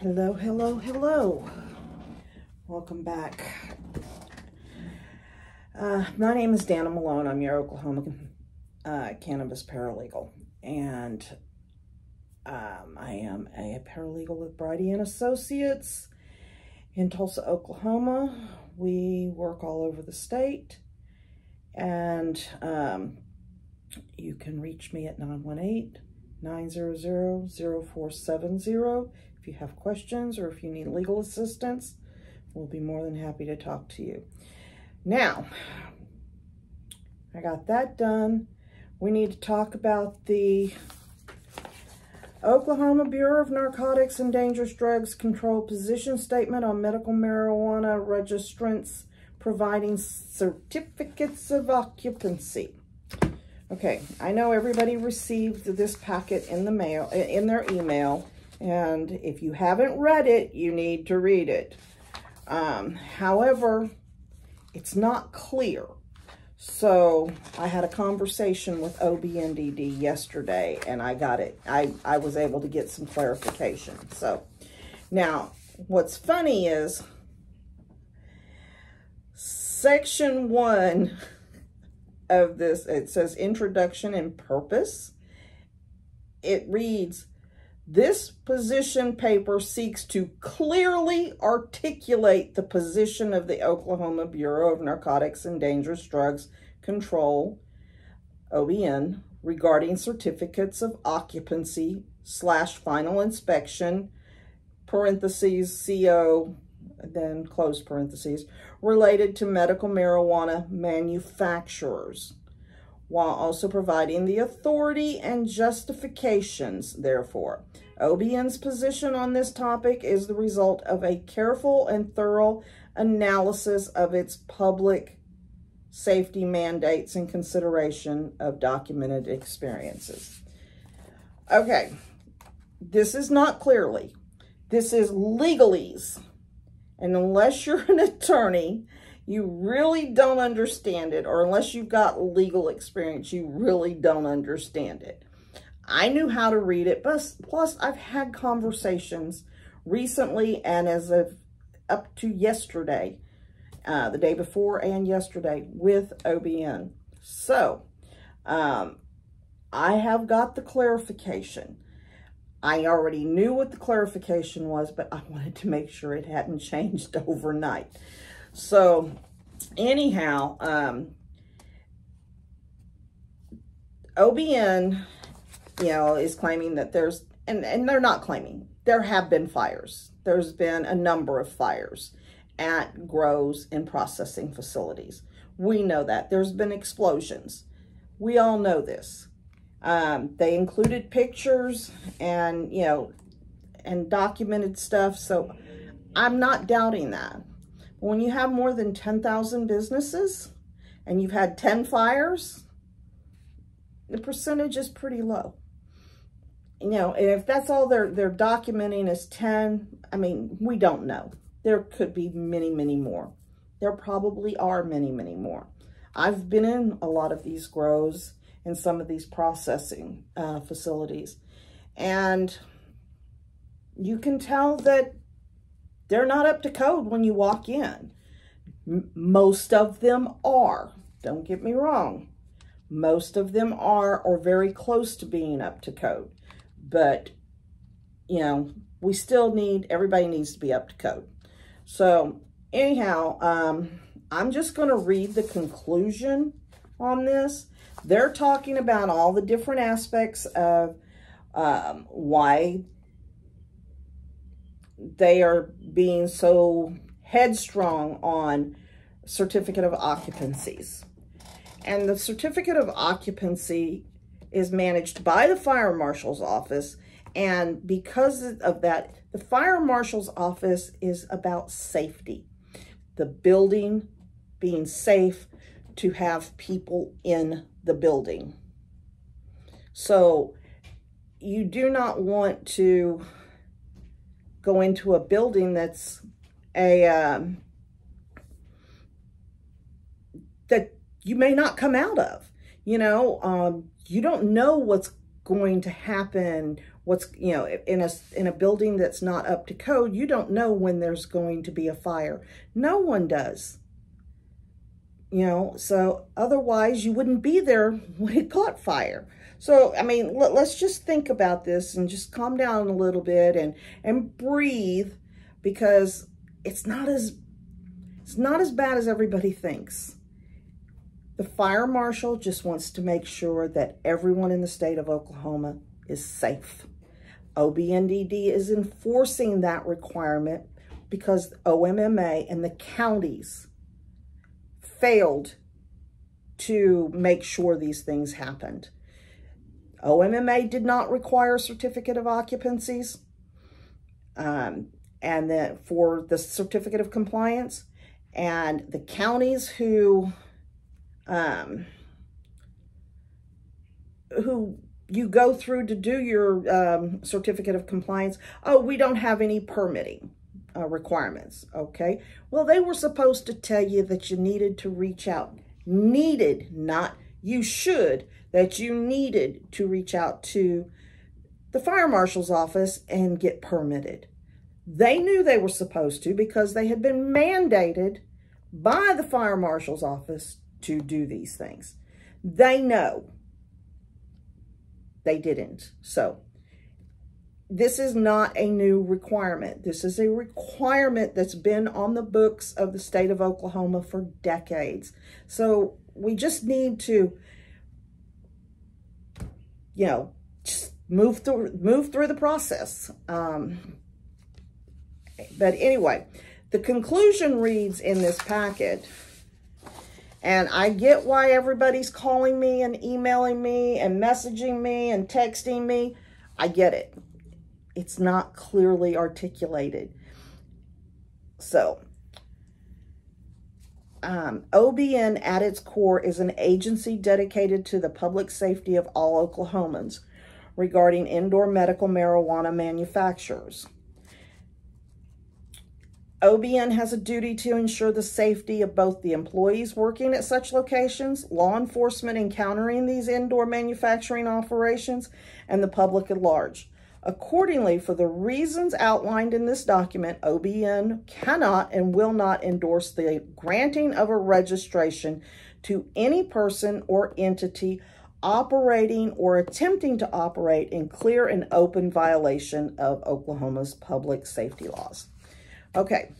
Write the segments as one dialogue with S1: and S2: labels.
S1: Hello, hello, hello. Welcome back. My name is Dana Malone. I'm your Oklahoma cannabis paralegal. And I am a paralegal with Bridie & Associates in Tulsa, Oklahoma. We work all over the state. And you can reach me at 918-900-0470. If you have questions or if you need legal assistance, we'll be more than happy to talk to you. Now, I got that done. We need to talk about the Oklahoma Bureau of Narcotics and Dangerous Drugs Control position statement on medical marijuana registrants providing certificates of occupancy. Okay, I know everybody received this packet in the mail, in their email, and if you haven't read it, you need to read it. However, it's not clear. So I had a conversation with OBNDD yesterday, and I got it. I was able to get some clarification. So now, what's funny is Section 1 of this, it says introduction and purpose. It reads, this position paper seeks to clearly articulate the position of the Oklahoma Bureau of Narcotics and Dangerous Drugs Control, OBN, regarding certificates of occupancy / final inspection, parentheses, CO, then close parentheses, related to medical marijuana manufacturers, while also providing the authority and justifications, therefore. OBN's position on this topic is the result of a careful and thorough analysis of its public safety mandates and consideration of documented experiences. Okay, this is not clearly. This is legalese. And unless you're an attorney, you really don't understand it, or unless you've got legal experience, you really don't understand it. I knew how to read it, plus I've had conversations recently and as of up to yesterday, the day before and yesterday, with OBN. So, I have got the clarification. I already knew what the clarification was, but I wanted to make sure it hadn't changed overnight. So, anyhow, OBN, is claiming that there's, and they're not claiming, there have been fires. There's been a number of fires at grows and processing facilities. We know that. There's been explosions. We all know this. They included pictures and, and documented stuff. So I'm not doubting that. When you have more than 10,000 businesses and you've had 10 fires, the percentage is pretty low. And if that's all they're documenting is 10, I mean, we don't know. There could be many, many more. There probably are many, many more. I've been in a lot of these grows and some of these processing facilities, and you can tell that they're not up to code when you walk in. Most of them are. Don't get me wrong. Most of them are or very close to being up to code. But, we still everybody needs to be up to code. So, anyhow, I'm just going to read the conclusion on this. They're talking about all the different aspects of why they are being so headstrong on certificate of occupancies. And the certificate of occupancy is managed by the fire marshal's office. And because of that, the fire marshal's office is about safety. The building being safe to have people in the building. So you do not want to go into a building that's that you may not come out of. You don't know what's going to happen what's, you know, in a building that's not up to code, you don't know when there's going to be a fire. No one does. You know, so otherwise you wouldn't be there when it caught fire. So, I mean, let's just think about this and just calm down a little bit and breathe, because it's not as bad as everybody thinks. The fire marshal just wants to make sure that everyone in the state of Oklahoma is safe. OBNDD is enforcing that requirement because OMMA and the counties failed to make sure these things happened. OMMA did not require a certificate of occupancies, and then for the certificate of compliance, and the counties who you go through to do your certificate of compliance, oh, we don't have any permitting requirements. Okay, well, they were supposed to tell you that you needed to reach out. Needed, not you should, that you needed to reach out to the fire marshal's office and get permitted. They knew they were supposed to, because they had been mandated by the fire marshal's office to do these things. They know. They didn't. So this is not a new requirement. This is a requirement that's been on the books of the state of Oklahoma for decades. So we just need to, you know, just move through the process. But anyway, the conclusion reads in this packet, and I get why everybody's calling me and emailing me and messaging me and texting me. I get it. It's not clearly articulated. So, OBN at its core is an agency dedicated to the public safety of all Oklahomans regarding indoor medical marijuana manufacturers. OBN has a duty to ensure the safety of both the employees working at such locations, law enforcement encountering these indoor manufacturing operations, and the public at large. Accordingly, for the reasons outlined in this document, OBN cannot and will not endorse the granting of a registration to any person or entity operating or attempting to operate in clear and open violation of Oklahoma's public safety laws. Okay,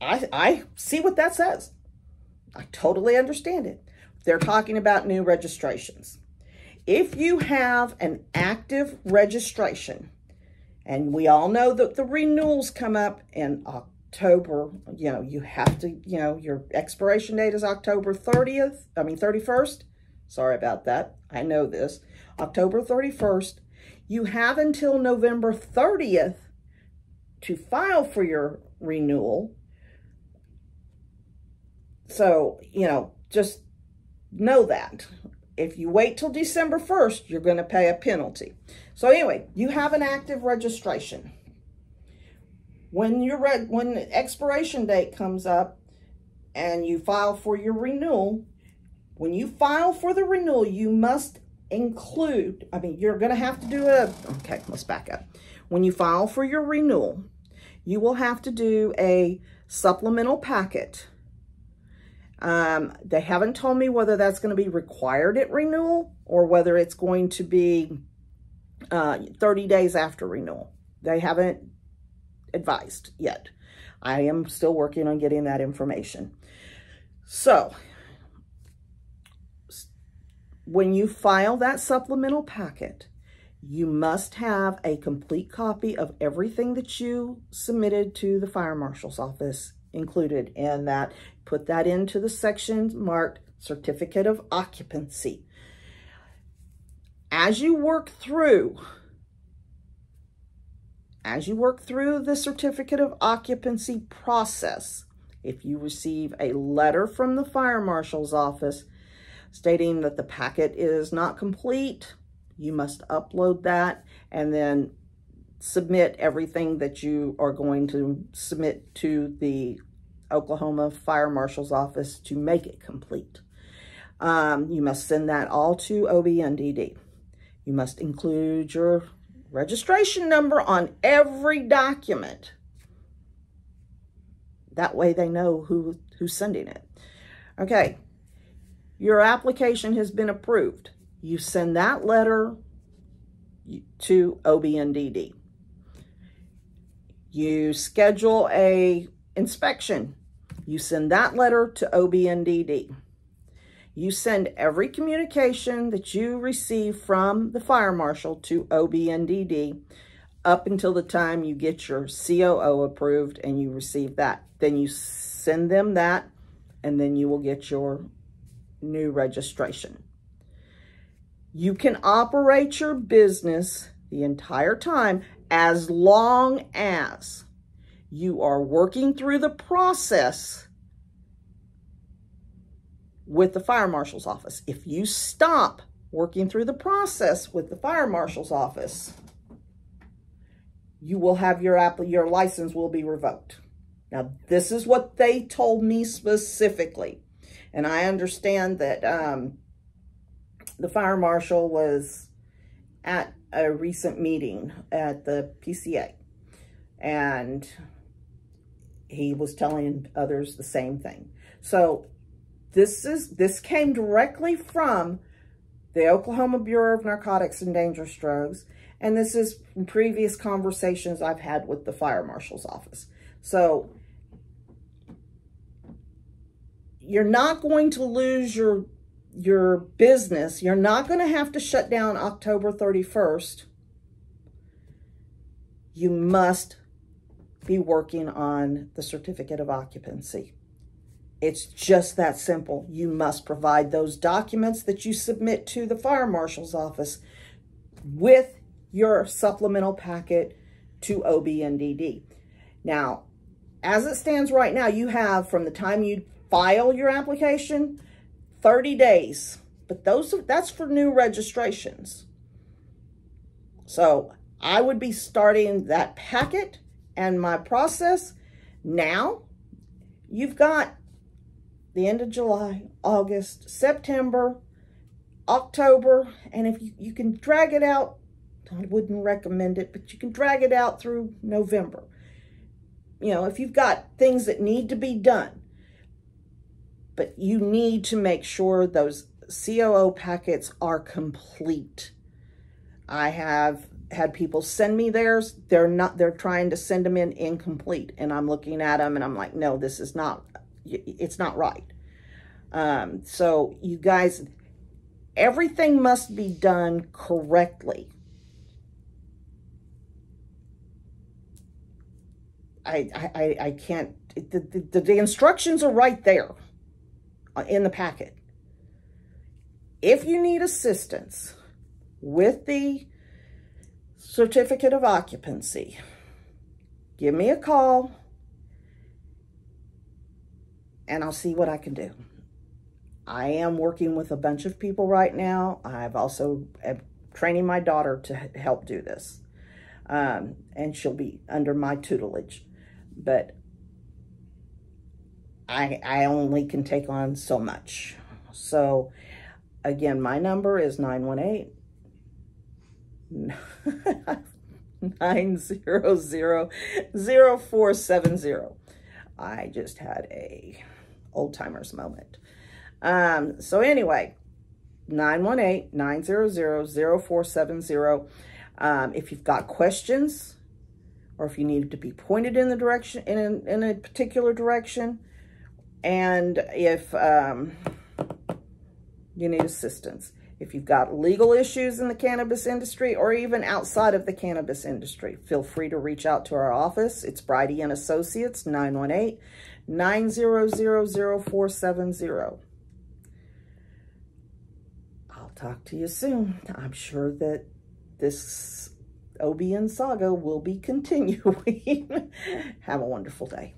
S1: I see what that says. I totally understand it. They're talking about new registrations. If you have an active registration, and we all know that the renewals come up in October, you know, you have to, you know, your expiration date is October 31st. Sorry about that. I know this. October 31st. You have until November 30th to file for your renewal. So, you know, just know that. If you wait till December 1st, you're going to pay a penalty. So anyway, you have an active registration. When the expiration date comes up and you file for your renewal, when you file for the renewal, you must include, you're going to have to do okay, let's back up. When you file for your renewal, you will have to do a supplemental packet. They haven't told me whether that's going to be required at renewal or whether it's going to be 30 days after renewal. They haven't advised yet. I am still working on getting that information. So, when you file that supplemental packet, you must have a complete copy of everything that you submitted to the fire marshal's office included in that. Put that into the section marked Certificate of Occupancy. As you work through the Certificate of Occupancy process, if you receive a letter from the fire marshal's office stating that the packet is not complete, you must upload that and then submit everything that you are going to submit to the Oklahoma Fire Marshal's office to make it complete. You must send that all to OBNDD. You must include your registration number on every document. That way they know who's sending it. Okay, your application has been approved. You send that letter to OBNDD. You schedule a inspection. You send that letter to OBNDD. You send every communication that you receive from the fire marshal to OBNDD up until the time you get your COO approved and you receive that. Then you send them that, and then you will get your new registration. You can operate your business the entire time as long as you are working through the process with the fire marshal's office. If you stop working through the process with the fire marshal's office, you will have your license will be revoked. Now, this is what they told me specifically. And I understand that the fire marshal was at a recent meeting at the PCA, and he was telling others the same thing. So this came directly from the Oklahoma Bureau of Narcotics and Dangerous Drugs, and this is from previous conversations I've had with the fire marshal's office. So you're not going to lose your business. You're not going to have to shut down October 31st. You must be working on the certificate of occupancy. It's just that simple. You must provide those documents that you submit to the fire marshal's office with your supplemental packet to OBNDD. Now, as it stands right now, you have from the time you file your application, 30 days, but that's for new registrations. So I would be starting that packet and my process now. You've got the end of July, August, September, October, and if you can drag it out, I wouldn't recommend it, but you can drag it out through November. You know, if you've got things that need to be done, but you need to make sure those COO packets are complete. I have had people send me theirs. They're trying to send them in incomplete. And I'm looking at them and I'm like, no, this is not, it's not right. So you guys, everything must be done correctly. I can't, the instructions are right there in the packet. If you need assistance with the certificate of occupancy, give me a call and I'll see what I can do. I am working with a bunch of people right now. I've also training my daughter to help do this. And she'll be under my tutelage. But I only can take on so much. So, again, my number is 918-900-0470. I just had a old-timers moment. So anyway, 918-900-0470. If you've got questions, or if you need to be pointed in the direction, in a particular direction, and if you need assistance. If you've got legal issues in the cannabis industry or even outside of the cannabis industry, feel free to reach out to our office. It's Bridie & Associates, 918-900-0470. I'll talk to you soon. I'm sure that this OBN saga will be continuing. Have a wonderful day.